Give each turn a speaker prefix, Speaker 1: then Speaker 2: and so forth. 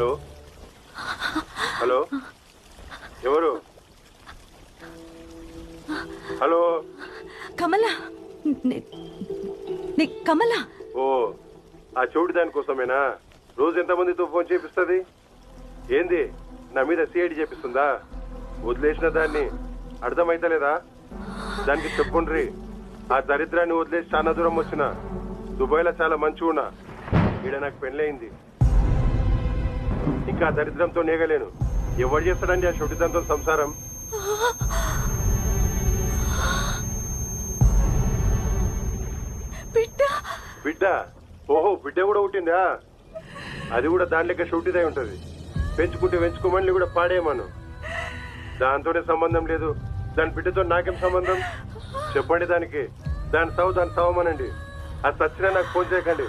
Speaker 1: Hello hello ఎవరు? Hello
Speaker 2: కమల, కమల.
Speaker 1: ఓ ఆ చోటు దానికోసమేనా రోజు ఎంతమందితో ఫోన్ చేపిస్తుంది? ఏంది నా మీద సిఐడి చేపిస్తుందా? వదిలేసిన దాన్ని అర్థమైతలేదా? దానికి చెప్పుండ్రి. ఆ దరిద్రాన్ని వదిలేసి చాలా దూరం వచ్చిన. దుబాయ్లో చాలా మంచిగా ఉన్నా. ఈడ నాకు పెళ్ళయింది. ఇంకా ఆ దరిద్రంతో నేగలేను. ఎవరు చేస్తాడండి ఆ షొటిదంతో సంసారం? బిడ్డ? ఓహో, బిడ్డ కూడా పుట్టిందా? అది కూడా దాని లెక్క షూటిదై ఉంటది. పెంచుకుంటే పెంచుకోమని కూడా పాడేయమను. దాంతోనే సంబంధం లేదు. దాని బిడ్డతో నాకేం సంబంధం? చెప్పండి దానికి. దాని సావు దాన్ని సావమనండి. అది చచ్చినా నాకు ఫోన్ చేయకండి.